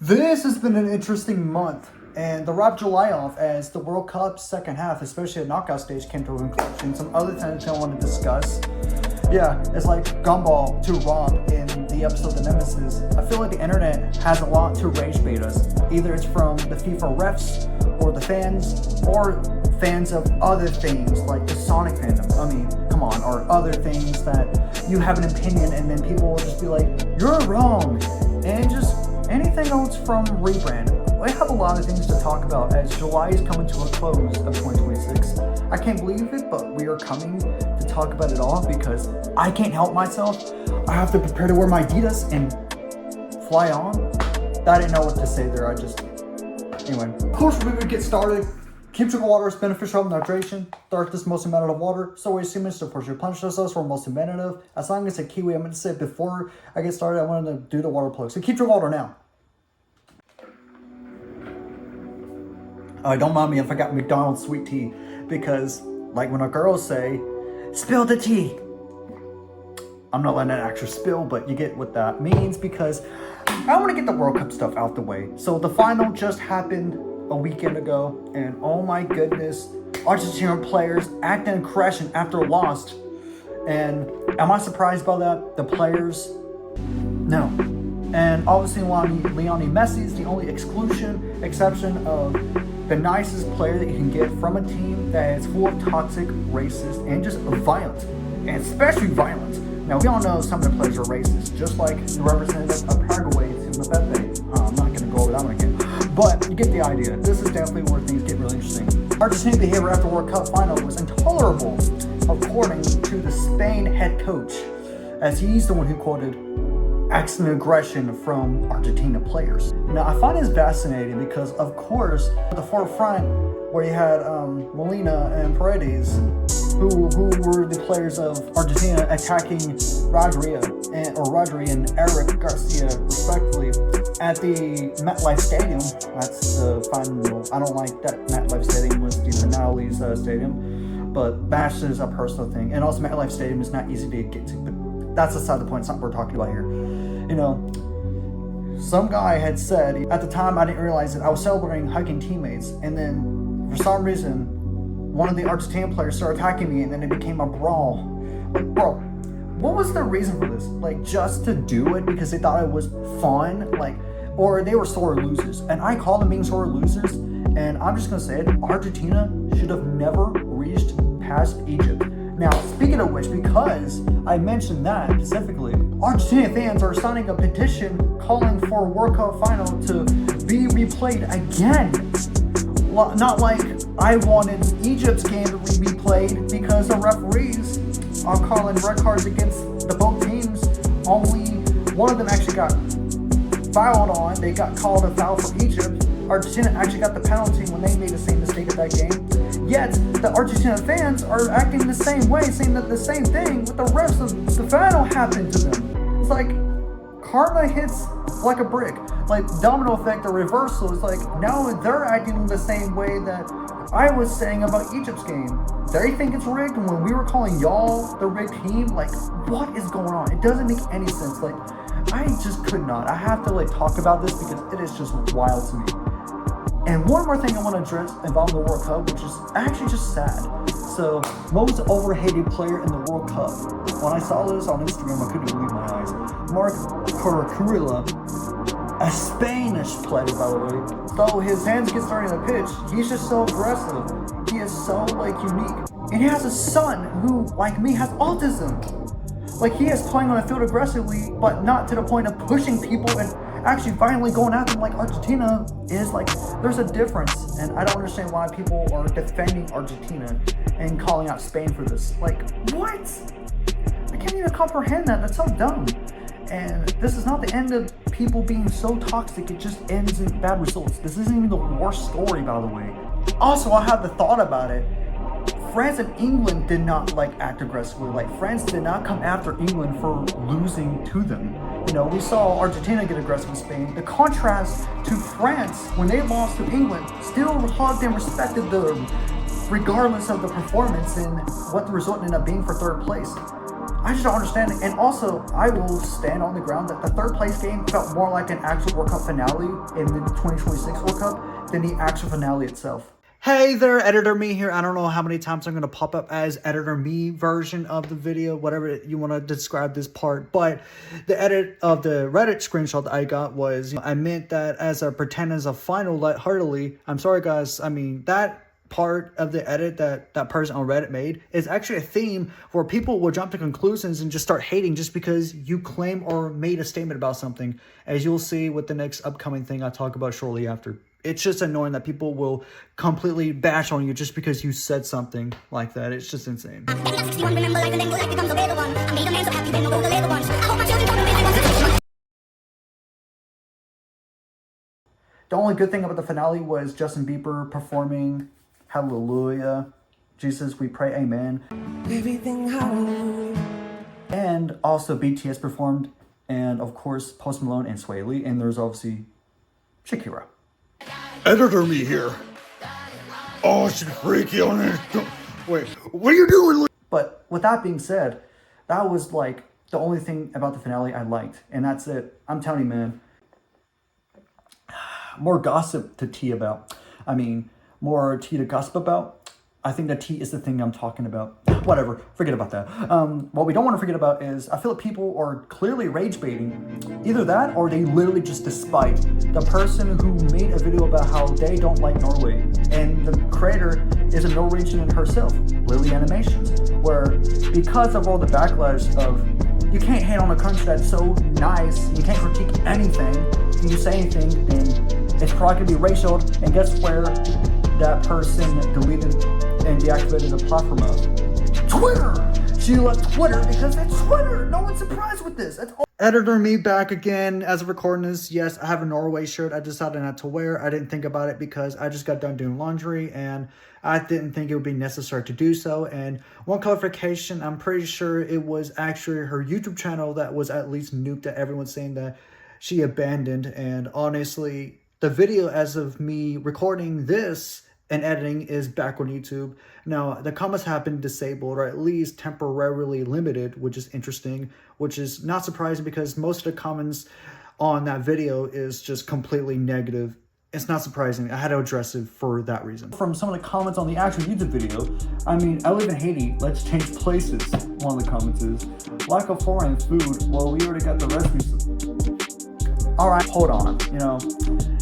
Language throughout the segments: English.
This has been an interesting month, and to wrap July off, as the World Cup's second half, especially at knockout stage, came to a conclusion. Some other things I want to discuss. Yeah, it's like Gumball to Rob in the episode The Nemesis. I feel like the internet has a lot to rage bait us. Either it's from the FIFA refs, or the fans, or fans of other things like the Sonic fandom. I mean, come on, or other things that you have an opinion and then people will just be like, you're wrong, and just anything else from Rebrand. I have a lot of things to talk about as July is coming to a close of 2026. I can't believe it, but we are coming to talk about it all because I can't help myself. I have to prepare to wear my Adidas and fly on. I didn't know what to say there. Anyway. Of course, we're going to get started. Keep drinking water is beneficial in hydration. Start this most amount of water. So we assume it's to push your punch ourselves for most amount. As long as a kiwi, I'm going to say before I get started, I wanted to do the water plug. So keep drinking water now. Don't mind me if I got McDonald's sweet tea, because like when our girls say, spill the tea. I'm not letting an actor spill, but you get what that means, because I want to get the World Cup stuff out the way. So the final just happened a weekend ago, and oh my goodness, Argentinian players acting and crashing after lost. And am I surprised by that? The players? No. And obviously Lionel Messi is the only exception of the nicest player that you can get from a team that is full of toxic, racist, and just violent, and especially violent. Now, we all know some of the players are racist, just like the representative of Paraguay, Pepe. I'm not going to go over that one again, but you get the idea. This is definitely where things get really interesting. Argentinian behavior after World Cup final was intolerable, according to the Spain head coach, as he's the one who quoted acts and aggression from Argentina players. Now, I find this fascinating because, of course, at the forefront, where you had Molina and Paredes, who were the players of Argentina attacking Rodri and Eric Garcia, respectively, at the MetLife Stadium. That's the final. I don't like that MetLife Stadium was the Finale's stadium, but that's just a personal thing. And also, MetLife Stadium is not easy to get to, but that's aside the point. It's not what we're talking about here. You know, some guy had said, at the time I didn't realize it, I was celebrating hugging teammates, and then for some reason, one of the Argentinian players started attacking me, and then it became a brawl. Like, bro, what was the reason for this? Like, just to do it because they thought it was fun? Like, or they were sore losers. And I call them being sore losers, and I'm just gonna say it, Argentina should have never reached past Egypt. Now, speaking of which, because I mentioned that specifically, Argentinian fans are signing a petition calling for a World Cup final to be replayed again. Not like I wanted Egypt's game to be replayed, because the referees are calling red cards against the both teams. Only one of them actually got fouled on. They got called a foul for Egypt. Argentina actually got the penalty when they made the same mistake at that game. Yet, the Argentina fans are acting the same way, saying that the same thing with the refs of the final happened to them. It's like, karma hits like a brick. Like, domino effect or reversal. It's like, now they're acting the same way that I was saying about Egypt's game. They think it's rigged when we were calling y'all the rigged team. Like, what is going on? It doesn't make any sense. Like, I just could not. I have to, talk about this because it is just wild to me. And one more thing I want to address involving the World Cup, which is actually just sad. So, most overhated player in the World Cup. When I saw this on Instagram, I couldn't believe my eyes. Marc Cucurella, a Spanish player, by the way. So his hands get started on the pitch. He's just so aggressive. He is so, unique. And he has a son who, like me, has autism. Like, he is playing on the field aggressively, but not to the point of pushing people and actually violently going at them like Argentina is. There's a difference, and I don't understand why people are defending Argentina and calling out Spain for this. What? I can't even comprehend that. That's so dumb. And this is not the end of people being so toxic. It just ends in bad results. This isn't even the worst story, by the way. Also, I had the thought about it. France and England did not act aggressively. France did not come after England for losing to them. We saw Argentina get aggressive with Spain. The contrast to France, when they lost to England, still hugged and respected them, regardless of the performance and what the result ended up being for third place. I just don't understand it. And also, I will stand on the ground that the third place game felt more like an actual World Cup finale in the 2026 World Cup than the actual finale itself. Hey there, Editor Me here. I don't know how many times I'm going to pop up as Editor Me version of the video, whatever you want to describe this part. But the edit of the Reddit screenshot that I got was, I meant that as a pretend as a final lightheartedly. I'm sorry, guys. I mean, that part of the edit that person on Reddit made is actually a theme where people will jump to conclusions and just start hating just because you claim or made a statement about something, as you'll see with the next upcoming thing I talk about shortly after. It's just annoying that people will completely bash on you just because you said something like that. It's just insane. The only good thing about the finale was Justin Bieber performing Hallelujah, Jesus we pray, amen. Everything hallelujah. And also BTS performed, and of course Post Malone and Sway Lee, and there's obviously Shakira. Editor Me here. Oh, she's freaky on it. Wait, what are you doing? But with that being said, that was like the only thing about the finale I liked, and that's it. I'm telling you, man. More gossip to tea about. I mean, more tea to gossip about. I think that tea is the thing I'm talking about. Whatever, forget about that. What we don't want to forget about is I feel like people are clearly rage baiting. Either that or they literally just despite the person who made a video about how they don't like Norway. And the creator is a Norwegian herself, Lily Animations, where because of all the backlash of you can't hate on a country that's so nice, you can't critique anything, if you say anything, then it's probably gonna be racial. And guess where that person deleted and deactivated the platform of? Twitter! She left Twitter because it's Twitter! No one's surprised with this. That's all. Editor Me back again as of recording this. Yes, I have a Norway shirt I decided not to wear. I didn't think about it because I just got done doing laundry and I didn't think it would be necessary to do so. And one clarification, I'm pretty sure it was actually her YouTube channel that was at least nuked, that everyone's saying that she abandoned. And honestly, the video as of me recording this and editing is back on YouTube. Now, the comments have been disabled or at least temporarily limited, which is interesting, which is not surprising because most of the comments on that video is just completely negative. It's not surprising. I had to address it for that reason. From some of the comments on the actual YouTube video, I mean, I live in Haiti, let's change places. One of the comments is, lack of foreign food, well, we already got the recipes. All right, hold on,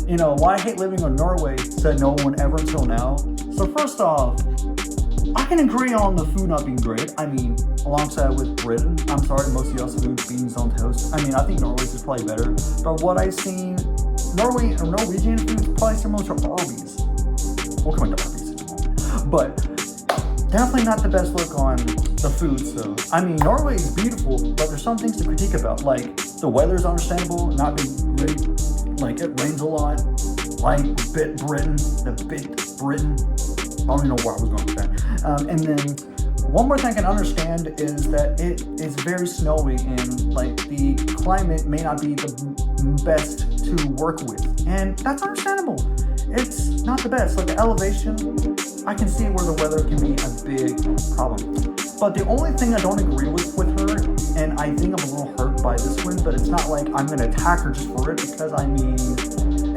you know, why I hate living in Norway, said no one ever until now. So first off, I can agree on the food not being great. I mean, alongside with Britain, I'm sorry, most of y'all's food beans on toast. I mean, I think Norway's is probably better. But what I've seen, Norwegian food is probably similar to Arby's. We'll come into Arby's in a moment. But definitely not the best look on the food. So, I mean, Norway is beautiful, but there's some things to critique about. Like, the weather's understandable, not being great. Like, it rains a lot. Like, Britain. I don't even know where I was going with that. And then one more thing I can understand is that it is very snowy and like the climate may not be the best to work with. And that's understandable. It's not the best. Like the elevation, I can see where the weather can be a big problem. But the only thing I don't agree with her, and I think I'm a little hurt by this one, but it's not like I'm going to attack her just for it, because I mean,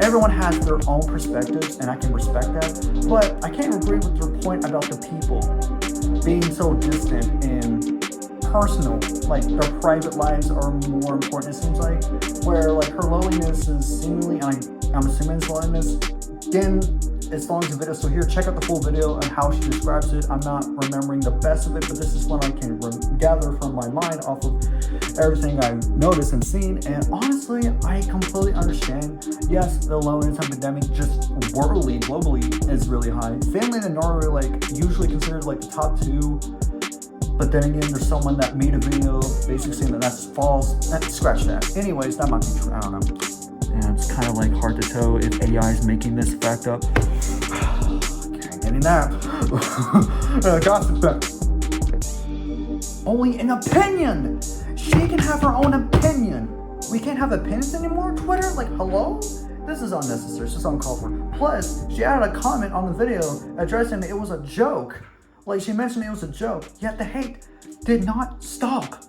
everyone has their own perspectives, and I can respect that. But I can't agree with her point about the people being so distant and personal. Like, their private lives are more important, it seems like. Where, like, her loneliness is seemingly, and I'm assuming it's loneliness, then it's long as the video. So here, check out the full video on how she describes it. I'm not remembering the best of it, but this is what I can gather from my mind off of everything I've noticed and seen. And honestly, I completely understand. Yes, the loneliness epidemic just worldly, globally is really high. Finland and Norway are like usually considered like the top two. But then again, there's someone that made a video basically saying that that's false. Scratch that. Anyways, that might be true. I don't know. And it's kind of like hard to tell if AI is making this fact up. Can't get in that. Gossip back. Only an opinion. She can have her own opinion. We can't have opinions anymore? Twitter? Like, hello? This is unnecessary. It's just uncalled for. Plus, she added a comment on the video addressing it was a joke. Like, she mentioned it was a joke. Yet the hate did not stop.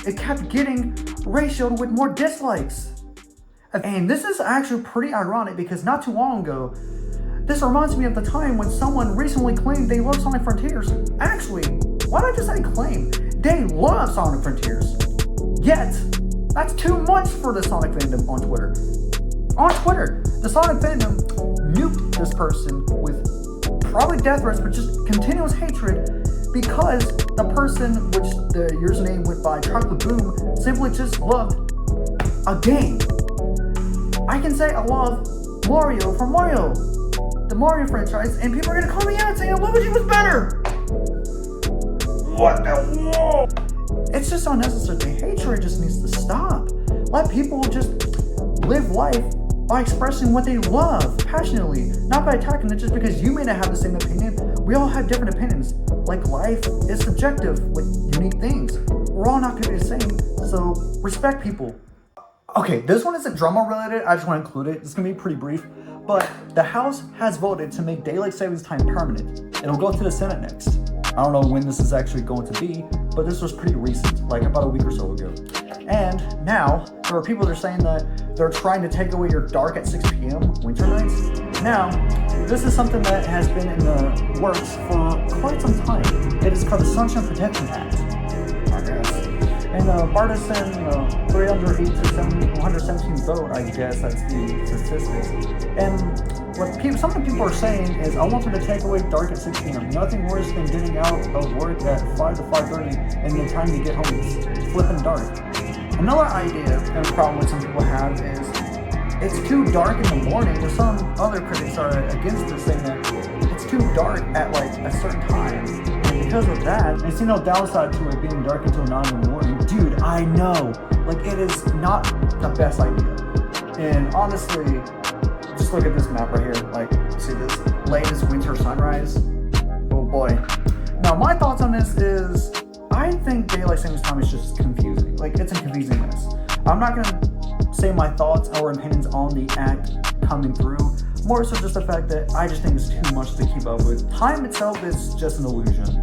it kept getting ratioed with more dislikes. And this is actually pretty ironic because not too long ago, this reminds me of the time when someone recently claimed they love Sonic Frontiers. Actually, why did I just say claim? They love Sonic Frontiers. Yet, that's too much for the Sonic fandom on Twitter. On Twitter, the Sonic fandom nuked this person with probably death threats, but just continuous hatred because the person, which the username went by Chocolate Boom, simply just loved a game. I can say I love Mario from Mario, the Mario franchise, and people are gonna call me out saying Luigi was better. What the whoa? It's just unnecessary. The hatred just needs to stop. Let people just live life by expressing what they love passionately, not by attacking it just because you may not have the same opinion. We all have different opinions. Like, life is subjective with unique things. We're all not gonna be the same, so respect people. Okay, this one isn't drama related, I just want to include it. It's gonna be pretty brief, but the House has voted to make daylight savings time permanent. It'll go to the Senate next. I don't know when this is actually going to be, but this was pretty recent, like about a week or so ago. And now, there are people that are saying that they're trying to take away your dark at 6 p.m. winter nights. Now, this is something that has been in the works for quite some time. It is called the Sunshine Protection Act, I guess. And partisan 308 to 117 vote, I guess that's the statistics. And what some of the people are saying is, I want them to take away dark at 6 p.m. Nothing worse than getting out of work at 5 to 5:30 and the time you get home is flipping dark. Another idea and problem that some people have is it's too dark in the morning. There's some other critics are against this, saying that it's too dark at like a certain time. And because of that, I see no downside to it being dark until 9 in the morning. Dude, I know. Like, it is not the best idea. And honestly, just look at this map right here. Like, see this latest winter sunrise? Oh boy. Now, my thoughts on this is, I think daylight savings time is just confusing. Like, it's a confusing mess. I'm not gonna say my thoughts or opinions on the act coming through. More so just the fact that I just think it's too much to keep up with. Time itself is just an illusion.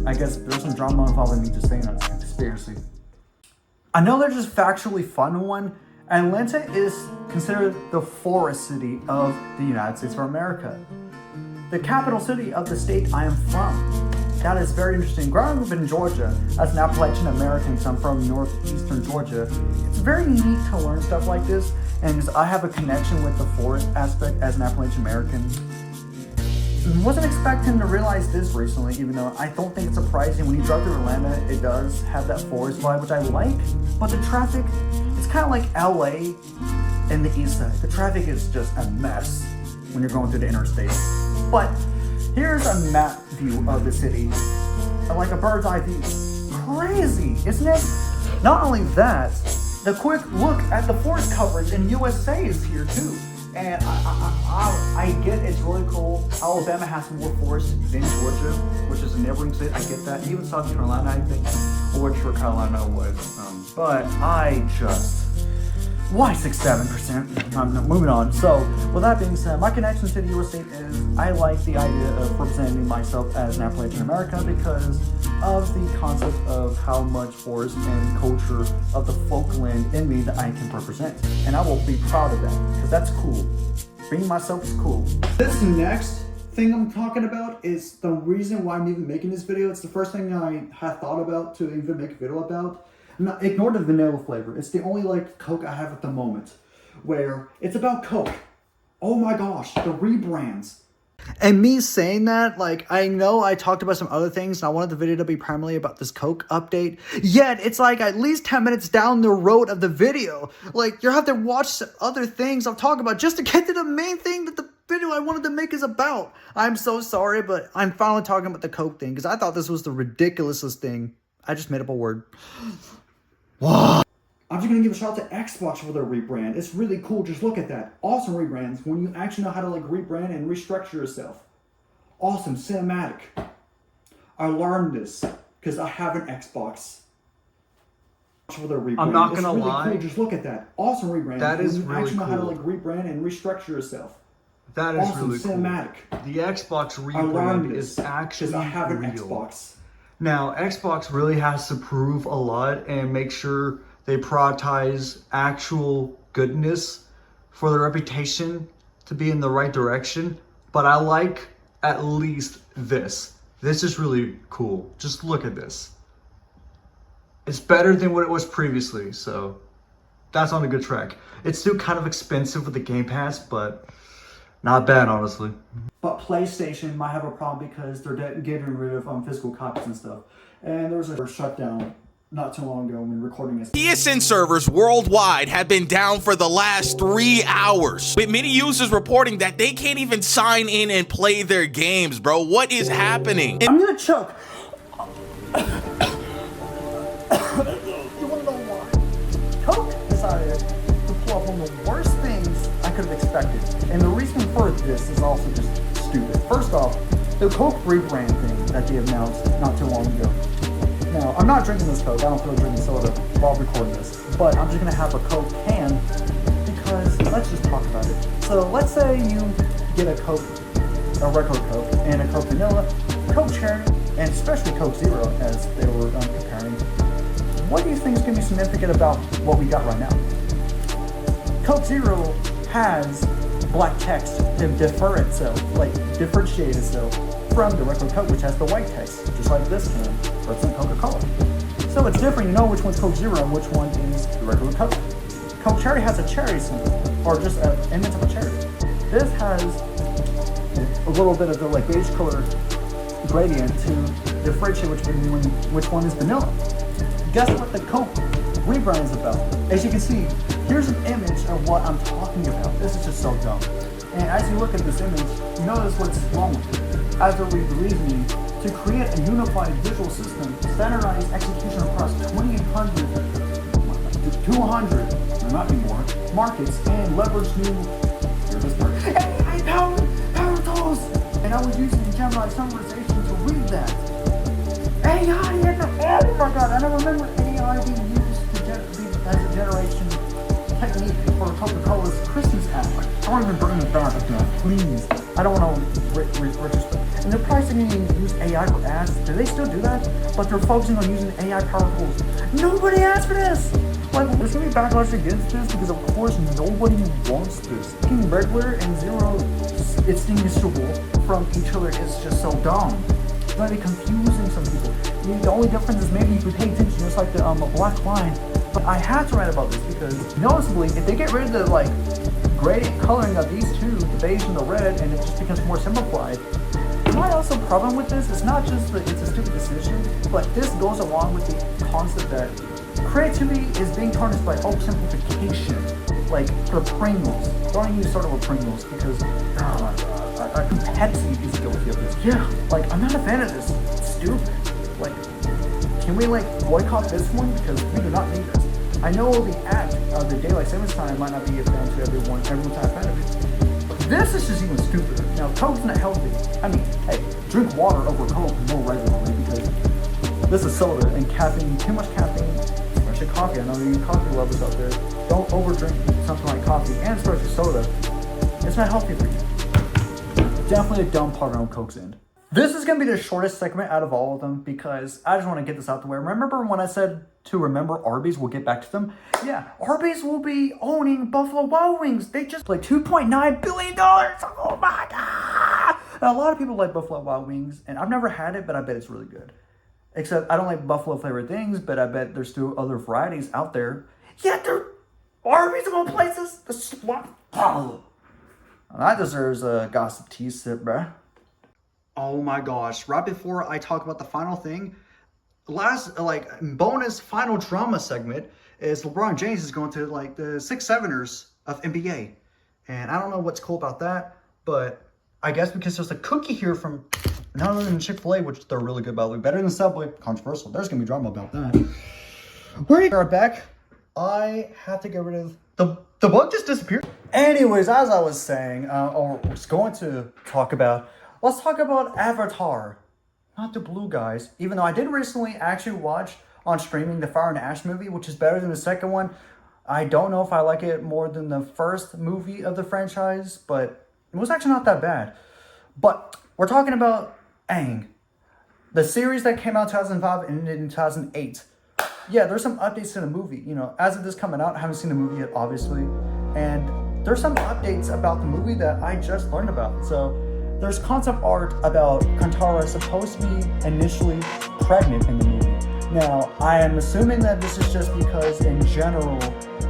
I guess there's some drama involving me just saying that's a conspiracy. Another just factually fun one. Atlanta is considered the forest city of the United States of America. The capital city of the state I am from. That is very interesting. Growing up in Georgia, as an Appalachian American, so I'm from northeastern Georgia, it's very neat to learn stuff like this, and I have a connection with the forest aspect as an Appalachian American. Wasn't expecting to realize this recently, even though I don't think it's surprising. When you drive through Atlanta, it does have that forest vibe, which I like, but the traffic, it's kind of like LA in the east side. The traffic is just a mess when you're going through the interstate. But here's a map view of the city, like a bird's eye view. Crazy, isn't it? Not only that, the quick look at the forest coverage in USA is here too. And I get it's really cool. Alabama has more forest than Georgia, which is a neighboring state. I get that. Even South Carolina, I think, or North Carolina was. But I just, why 6-7%? Moving on. So, with that being said, my connection to the US state is I like the idea of representing myself as an Appalachian American because of the concept of how much forest and culture of the folkland in me that I can represent. And I will be proud of that because that's cool. Being myself is cool. This next thing I'm talking about is the reason why I'm even making this video. It's the first thing I had thought about to even make a video about. Now, ignore the vanilla flavor. It's the only like Coke I have at the moment where it's about Coke. Oh my gosh, the rebrands. And me saying that, like, I know I talked about some other things and I wanted the video to be primarily about this Coke update, yet it's like at least 10 minutes down the road of the video. Like, you have to watch other things I'm talking about just to get to the main thing that the video I wanted to make is about. I'm so sorry, but I'm finally talking about the Coke thing because I thought this was the ridiculousest thing. I just made up a word. Wow. I'm just going to give a shout out to Xbox for their rebrand. It's really cool. Just look at that. Awesome rebrands when you actually know how to like rebrand and restructure yourself. Awesome. Cinematic. I learned this because I have an Xbox. For their rebrand. I'm not going to lie. Cool. Just look at that. Awesome rebrand. That is really cool. When you actually know how to like rebrand and restructure yourself. That is awesome. Really cool. Cinematic. The Xbox rebrand is actually I have an real. Xbox. Now, Xbox really has to prove a lot and make sure they prioritize actual goodness for their reputation to be in the right direction. But I like at least this. This is really cool. Just look at this. It's better than what it was previously, so that's on a good track. It's still kind of expensive with the Game Pass, but not bad, honestly. But PlayStation might have a problem because they're getting rid of physical copies and stuff. And there was a shutdown not too long ago when recording this. PSN servers worldwide have been down for the last 3 hours, with many users reporting that they can't even sign in and play their games, bro. What is happening? I'm gonna choke. You wanna know why? Coke decided to pull up one of the worst things I could have expected. And the reason for this is also just stupid. First off, the Coke rebrand thing that they announced not too long ago. Now, I'm not drinking this Coke. I don't feel like drinking soda while recording this. But I'm just gonna have a Coke can because let's just talk about it. So let's say you get a Coke, a regular Coke, and a Coke Vanilla, Coke Cherry, and especially Coke Zero, as they were comparing. What do you think is going to be significant about what we got right now? Coke Zero has black text to differentiate itself from the regular Coke, which has the white text, just like this can represent Coca-Cola. So it's different. You know which one's Coke Zero and which one is the regular Coke. Coke Cherry has a cherry symbol, or just an image of a cherry. This has a little bit of the beige color gradient to differentiate which one is vanilla. Guess what the Coke rebrand is about? As you can see, here's an image of what I'm talking about. This is just so dumb. And as you look at this image, you notice what's wrong with it. As they're reasoning to create a unified visual system, standardized execution across 200, not anymore, markets, and leverage new AI power tools. And I was using Gemini summarization to read that. AI in the, oh my god, and I remember AI being used as a generation technique for Coca-Cola's Christmas ad. I don't even bring it back again, please. I don't want to retrospect. And they're probably going to use AI for ads. Do they still do that? But they're focusing on using AI power tools. Nobody asked for this! Like, there's going to be backlash against this because, of course, nobody wants this. Making regular and zero extinguishable from each other is just so dumb. It's going to be confusing some people. The only difference is maybe if you pay attention, just like the black line. But I had to write about this because, noticeably, if they get rid of the, gradient coloring of these two, the beige and the red, and it just becomes more simplified. My also problem with this is not just that it's a stupid decision, but this goes along with the concept that creativity is being tarnished by oversimplification. Like for Pringles, don't use soda with Pringles because Pepsi is guilty of this. Yeah, like I'm not a fan of this. It's stupid. Like, can we boycott this one because we do not need this? I know the act of the daylight savings time might not be a fan to everyone's not a fan of it. But this is just even stupider. Now, Coke's not healthy. I mean, hey, drink water over Coke more regularly because this is soda and caffeine, too much caffeine, especially coffee. I know you coffee lovers out there. Don't overdrink something like coffee and especially soda. It's not healthy for you. Definitely a dumb part on Coke's end. This is going to be the shortest segment out of all of them because I just want to get this out the way. Remember when I said to remember Arby's, we'll get back to them? Yeah, Arby's will be owning Buffalo Wild Wings. They just like $2.9 billion. Oh my God. Now, a lot of people like Buffalo Wild Wings, and I've never had it, but I bet it's really good. Except I don't like buffalo flavored things, but I bet there's still other varieties out there. Yeah, there Arby's of all places. The swamp. Oh. That deserves a gossip tea sip, bruh. Oh my gosh, right before I talk about the final thing, last bonus final drama segment is LeBron James is going to the 6-7ers of NBA. And I don't know what's cool about that, but I guess because there's a cookie here from none other than Chick-fil-A, which they're really good, by the way. Better than Subway. Controversial. There's going to be drama about that. We are back. I have to get rid of the bug just disappeared. Anyways, as I was saying, or was going to talk about, let's talk about Avatar. Not the blue guys. Even though I did recently actually watch on streaming the Fire and Ash movie, which is better than the second one. I don't know if I like it more than the first movie of the franchise, but it was actually not that bad. But we're talking about Aang, The series that came out in 2005 and ended in 2008. Yeah, there's some updates to the movie. You know, as of this coming out, I haven't seen the movie yet, obviously. And there's some updates about the movie that I just learned about. So there's concept art about Kantara supposed to be initially pregnant in the movie. Now, I am assuming that this is just because in general,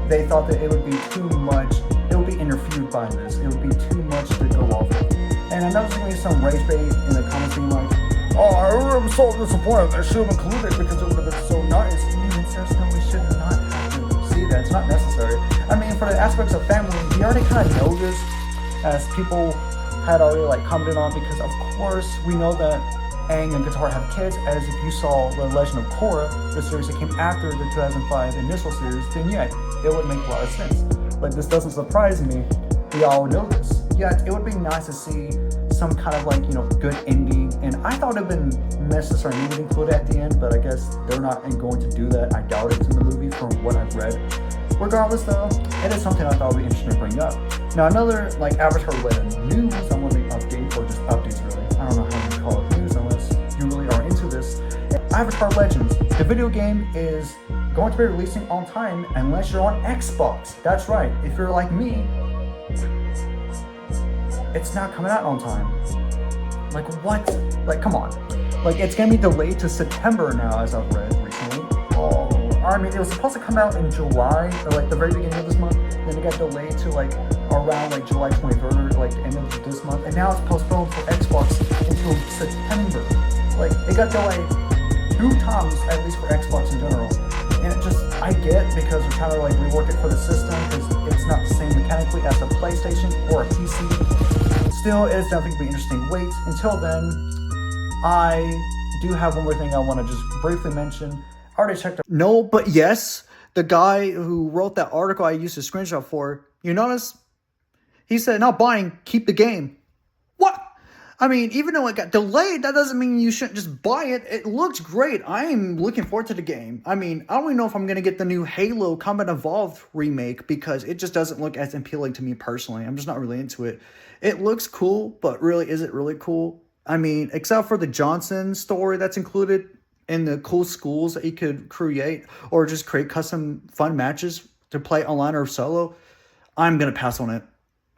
they thought that it would be too much, it would be interfered by this. It would be too much to go off of. And I know there's going to be some rage bait in the comments being like, oh, I'm so disappointed. I should have included it because it would have been so nice. There's no, we should not have to see that. It's not necessary. I mean, for the aspects of family, we already kind of know this, as people had already like commented on, because of course we know that Aang and Katara have kids, as if you saw The Legend of Korra, the series that came after the 2005 initial series, then yeah, it would make a lot of sense. Like, this doesn't surprise me. We all know this. Yet, it would be nice to see some kind of like, you know, good ending. And I thought it would have been necessary to include it at the end, but I guess they're not going to do that. I doubt it's in the movie from what I've read. Regardless though, it is something I thought would be interesting to bring up. Now, another like Avatar related news, I want to update, or just updates really. I don't know how you call it news unless you really are into this. Avatar Legends, the video game, is going to be releasing on time unless you're on Xbox. That's right. If you're like me, it's not coming out on time. Like, what? Like, come on. Like, it's gonna be delayed to September now, as I've read recently. Oh, I mean, it was supposed to come out in July, or like the very beginning of this month. Then it got delayed to like around like July 23rd, or like the end of this month. And now it's postponed for Xbox until September. Like, it got delayed 2 times, at least for Xbox in general. And it just, I get, because they're trying to like rework it for the system, because it's not the same mechanically as a PlayStation or a PC. Still, it is definitely be interesting. Wait, until then, I do have one more thing I want to just briefly mention. I already checked out. No, but yes, the guy who wrote that article I used to screenshot for, you notice? He said, not buying, keep the game. What? I mean, even though it got delayed, that doesn't mean you shouldn't just buy it. It looks great. I am looking forward to the game. I mean, I don't even know if I'm going to get the new Halo Combat Evolved remake, because it just doesn't look as appealing to me personally. I'm just not really into it. It looks cool, but really, is it really cool? I mean, except for the Johnson story that's included in the cool schools that you could create, or just create custom fun matches to play online or solo, I'm going to pass on it.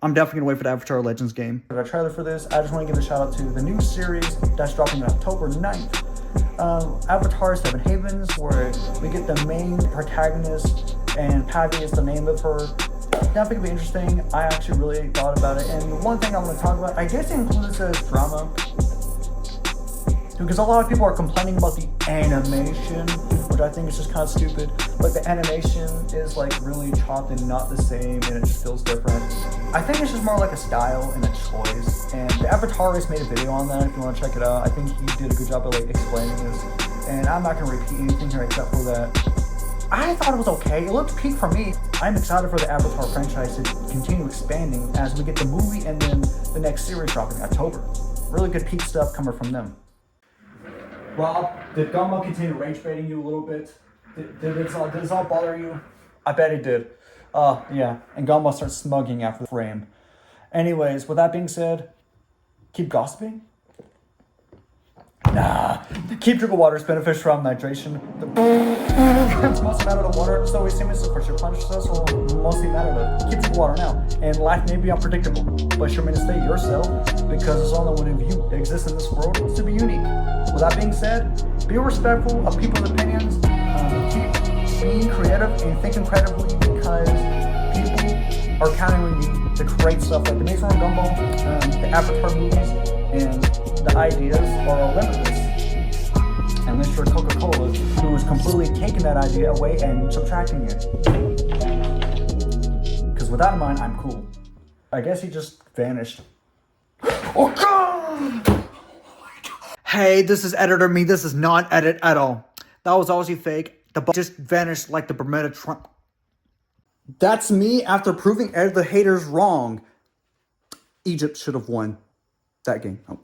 I'm definitely going to wait for the Avatar Legends game. For the trailer for this, I just want to give a shout out to the new series that's dropping on October 9th. Avatar 7 Havens, where we get the main protagonist, and Patty is the name of her. Definitely going to be interesting. I actually really thought about it. And one thing I want to talk about, I guess it includes as drama, because a lot of people are complaining about the animation, which I think is just kind of stupid. Like, the animation is like really chopped and not the same, and it just feels different. I think it's just more like a style and a choice. And the Avatarist made a video on that if you want to check it out. I think he did a good job of like explaining this. And I'm not going to repeat anything here except for that. I thought it was okay. It looked peak for me. I'm excited for the Avatar franchise to continue expanding as we get the movie and then the next series dropping in October. Really good peak stuff coming from them. Rob, did Gumbo continue rage baiting you a little bit? Did this all bother you? I bet it did. Yeah, and Gumbo starts smugging after the frame. Anyways, with that being said, keep gossiping? Nah. Keep drinking water. It's beneficial from hydration. It's mostly matter of water, so we seem to push your punch us, or mostly matter of keep drinking water now. And life may be unpredictable, but you're meant to stay yourself, because there's only one of you that exists in this world to be unique. With that being said, be respectful of people's opinions. Keep being creative and thinking creatively, because people are counting on you to create stuff like the Maze Runner Gumbo, the Avatar movies, and the ideas are limitless. Unless you're Coca-Cola, who is completely taking that idea away and subtracting it. Because with that in mind, I'm cool. I guess he just vanished. Oh God! Hey, this is editor me. This is not edit at all. That was obviously fake. The bug just vanished like the Bermuda Trump. That's me after proving the haters wrong. Egypt should have won that game. Oh.